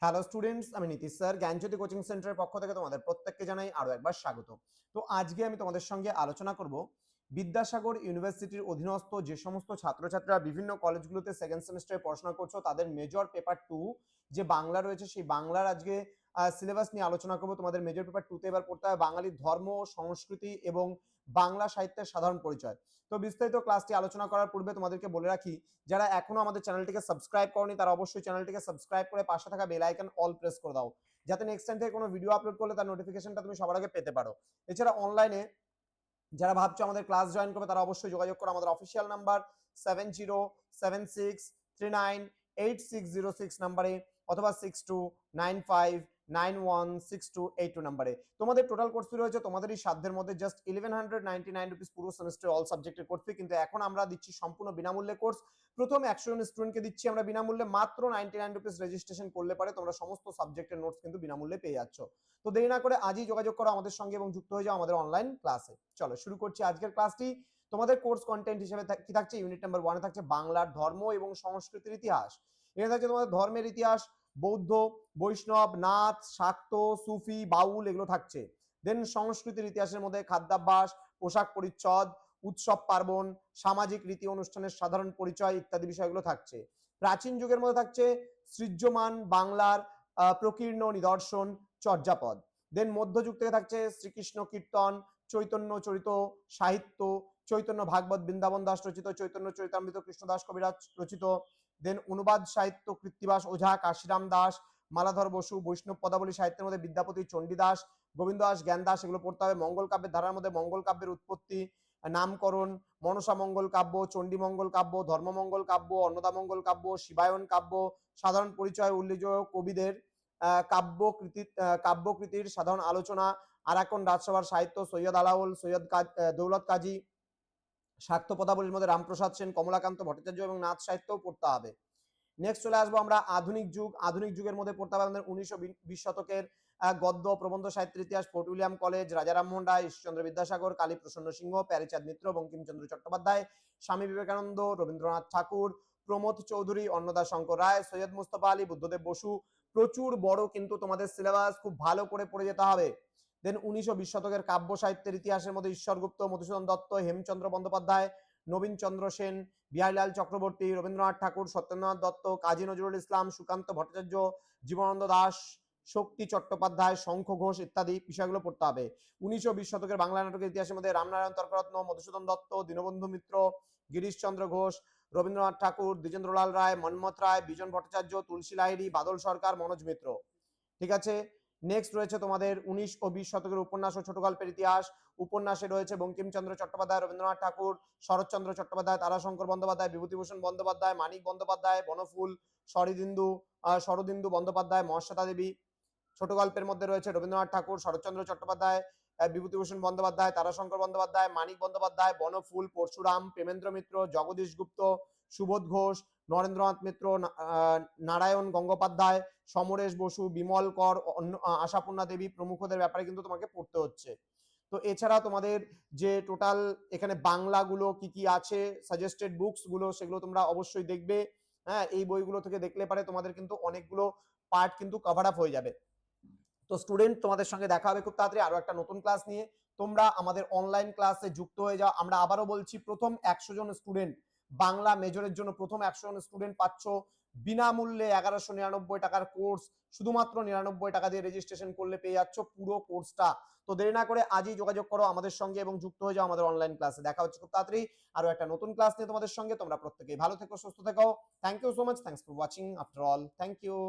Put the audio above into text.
Hello students, আমি Nitish sir জ্ঞানজ্যোতি coaching সেন্টারের পক্ষ থেকে তোমাদের প্রত্যেককে জানাই আরো একবার স্বাগত। তো আজকে আমি তোমাদের সঙ্গে আলোচনা করব বিদ্যাসাগর ইউনিভার্সিটির অধীনস্থ যে সমস্ত ছাত্রছাত্রীরা বিভিন্ন কলেজগুলোতে সেকেন্ড সেমিস্টারে পড়াশোনা করছো তাদের মেজর পেপার 2 যে বাংলা রয়েছে সেই বাংলার আজকে সিলেবাস নিয়ে আলোচনা করব। তোমাদের মেজর পেপার 2 তে এবার পড়তে হবে বাঙালির ধর্ম, সংস্কৃতি এবং বাংলা সাহিত্যের সাধারণ পরিচয়। তো বিস্তারিত ক্লাসটি আলোচনা করার পূর্বে তোমাদেরকে বলে রাখি, যারা এখনো আমাদের চ্যানেলটিকে সাবস্ক্রাইব করনি তারা অবশ্যই চ্যানেলটিকে সাবস্ক্রাইব করে পাশে থাকা বেল আইকন অল প্রেস করে দাও, যাতে নেক্সট টাইম থেকে কোনো ভিডিও আপলোড করলে তার নোটিফিকেশনটা তুমি সবার আগে পেতে পারো। এছাড়া অনলাইনে যারা ভাবছো আমাদের ক্লাস জয়েন করবে তারা অবশ্যই যোগাযোগ করো আমাদের অফিসিয়াল নাম্বার 7076398606 নাম্বারে অথবা 6295916282 নাম্বারে। তোমাদের টোটাল কোর্স ফি রয়েছে তোমাদেরই সাধ্যের মধ্যে জাস্ট 1199 রুপিস পুরো সেমিস্টার অল সাবজেক্টের কোর্স ফি, কিন্তু এখন আমরা দিচ্ছি সম্পূর্ণ বিনামূল্যে কোর্স। প্রথম 100 জন স্টুডেন্টকে দিচ্ছি আমরা বিনামূল্যে মাত্র 99 রুপিস। রেজিস্ট্রেশন করলে পারে তোমরা সমস্ত সাবজেক্টের নোটস কিন্তু বিনামূল্যে পেয়ে যাচ্ছ। তো দেরি না করে আজই যোগাযোগ করো আমাদের সঙ্গে এবং যুক্ত হয়ে যাও আমাদের অনলাইন ক্লাসে। চলো শুরু করছি আজকের ক্লাসটি। তোমাদের কোর্স কন্টেন্ট হিসেবে কি থাকছে, ইউনিট নাম্বার 1 এ থাকছে বাংলার ধর্ম এবং সংস্কৃতির ইতিহাস। এখানে থাকছে তোমাদের ধর্মের ইতিহাস, বৌদ্ধ, বৈষ্ণব, নাথ, শাক্ত, সুফি, বাউল এগুলো থাকছে। দেন সংস্কৃতির ইতিহাসের মধ্যে খাদ্যাভ্যাস, পোশাক পরিচ্ছদ, উৎসব পার্বণ, সামাজিক রীতি অনুষ্ঠানের সাধারণ পরিচয় ইত্যাদি বিষয়গুলো থাকছে। প্রাচীন যুগের মধ্যে থাকছে সৃজ্যমান বাংলার প্রকীর্ণ নিদর্শন, চর্যাপদ। দেন মধ্যযুগ থেকে থাকছে শ্রীকৃষ্ণ কীর্তন, চৈতন্য চরিত সাহিত্য, চৈতন্য ভাগবত বৃন্দাবন দাস রচিত, চৈতন্য চরিতামৃত কৃষ্ণদাস কবিরাজ রচিত। দেন অনুবাদ সাহিত্য কৃত্তিবাস ওঝা, কাশিরাম দাস, মালাধর বসু। বৈষ্ণব পদাবলী সাহিত্যের মধ্যে বিদ্যাপতি, চণ্ডীদাস, গোবিন্দ দাস, জ্ঞান দাস এগুলো পড়তে হবে। মঙ্গল কাব্যের ধারার মধ্যে মঙ্গল কাব্যের উৎপত্তি, নামকরণ, মনসা মঙ্গল কাব্য, চণ্ডী মঙ্গল কাব্য, ধর্মমঙ্গল কাব্য, অন্নদা মঙ্গল কাব্য, শিবায়ন কাব্য, সাধারণ পরিচয়, উল্লেখযোগ্য কবিদের কাব্যকৃতির সাধারণ আলোচনা, আরাকন রাজসভার সাহিত্য, সৈয়দ আলাওল, সৈয়দ দৌলত কাজী, স্বার্থ পদাবলীর মধ্যে রামপ্রসাদ সেন, কমলাকান্ত ভট্টাচার্য এবং নাথ সাহিত্যও পড়তে হবে। নেক্সট চলে আসবো আমরা আধুনিক যুগ। আধুনিক যুগের মধ্যে পড়তে হবে আমাদের 1920 শতকের গদ্য প্রবন্ধ সাহিত্যের ইতিহাস, ফোর্ট উইলিয়াম কলেজ, রাজা রামমোহন রায়, ঈশ্বরচন্দ্র বিদ্যাসাগর, কালী প্রসন্ন সিংহ, প্যারীচাঁদ মিত্র, বঙ্কিমচন্দ্র চট্টোপাধ্যায়, স্বামী বিবেকানন্দ, রবীন্দ্রনাথ ঠাকুর, প্রমোদ চৌধুরী, অন্নদা শঙ্কর রায়, সৈয়দ মুস্তফা আলী, বুদ্ধদেব বসু। প্রচুর বড় কিন্তু তোমাদের সিলেবাস, খুব ভালো করে পড়ে যেতে হবে। দেন 1920 শতকের কাব্য সাহিত্যের ইতিহাসের মধ্যে ঈশ্বরগুপ্ত, মধুসূদন দত্ত, হেমচন্দ্র বন্দ্যোপাধ্যায়, নবীন চন্দ্র সেন, বিহারীলাল চক্রবর্তী, রবীন্দ্রনাথ ঠাকুর, সত্যেন্দ্রনাথ দত্ত, কাজী নজরুল ইসলাম, সুকান্ত ভট্টাচার্য, জীবনানন্দ দাশ, শক্তি চট্টোপাধ্যায়, শঙ্খ ঘোষ ইত্যাদি বিষয়গুলো পড়তে হবে। 1920 শতকের বাংলা নাটকের ইতিহাসের মধ্যে রামনারায়ণ তর্করত্ন, মধুসূদন দত্ত, দীনবন্ধু মিত্র, গিরিশচন্দ্র ঘোষ, রবীন্দ্রনাথ ঠাকুর, দ্বিজেন্দ্রলাল রায়, মন্মথ রায়, বিজন ভট্টাচার্য, তুলসী লাহিড়ী, বাদল সরকার, মনোজ মিত্র। ঠিক আছে। নেক্সট রয়েছে তোমাদের 19 ও 20 শতকের উপন্যাস ও ছোট গল্পের ইতিহাস। উপন্যাসে রয়েছে বঙ্কিমচন্দ্র চট্টোপাধ্যায়, রবীন্দ্রনাথ ঠাকুর, শরৎচন্দ্র চট্টোপাধ্যায়, তারাশঙ্কর বন্দ্যোপাধ্যায়, বিভূতিভূষণ বন্দ্যোপাধ্যায়, মানিক বন্দ্যোপাধ্যায়, বনফুল, শরদিন্দু বন্দ্যোপাধ্যায়, মহাশ্বেতা দেবী। ছোট গল্পের মধ্যে রয়েছে রবীন্দ্রনাথ ঠাকুর, শরৎচন্দ্র চট্টোপাধ্যায়, বিভূতিভূষণ বন্দ্যোপাধ্যায়, তারাশঙ্কর বন্দ্যোপাধ্যায়, মানিক বন্দ্যোপাধ্যায়, বনফুল, পরশুরাম, প্রেমেন্দ্র মিত্র, জগদীশ গুপ্ত, সুবোধ ঘোষ, নরেন্দ্রনাথ মিত্র, নারায়ণ গঙ্গোপাধ্যায়, সমরেশ বসু, বিমল কর, আশাপূর্ণা দেবী প্রমুখদের ব্যাপারে কিন্তু তোমাকে পড়তে হচ্ছে। তো এছাড়া তোমাদের যে টোটাল এখানে বাংলাগুলো কি কি আছে, সাজেস্টেড বুকস গুলো সেগুলো তোমরা অবশ্যই দেখবে। হ্যাঁ, এই বইগুলো থেকে দেখলে পারে তোমাদের কিন্তু অনেকগুলো পার্ট কিন্তু কভার আপ হয়ে যাবে। তো স্টুডেন্ট, তোমাদের সঙ্গে দেখা হবে খুব তাড়াতাড়ি আরো একটা নতুন ক্লাস নিয়ে। তোমরা আমাদের অনলাইন ক্লাসে যুক্ত হয়ে যাও। আমরা আবারও বলছি, প্রথম 100 জন স্টুডেন্ট বাংলা মেজরের জন্য প্রথম 100 জন স্টুডেন্ট পাচ্ছ বিনামূল্যে 1199 টাকার কোর্স। শুধুমাত্র 99 টাকা দিয়ে রেজিস্ট্রেশন করলে পেয়ে যাচ্ছ পুরো কোর্সটা। তো দেরি না করে আজই যোগাযোগ করো আমাদের সঙ্গে এবং যুক্ত হয়ে যাও আমাদের অনলাইন ক্লাসে। দেখা হচ্ছে খুব তাড়াতাড়ি আরো একটা নতুন ক্লাস নিয়ে তোমাদের সঙ্গে। তোমরা প্রত্যেকেই ভালো থেকো, সুস্থ থেকো। Thank you so much. Thanks for watching after all. Thank you.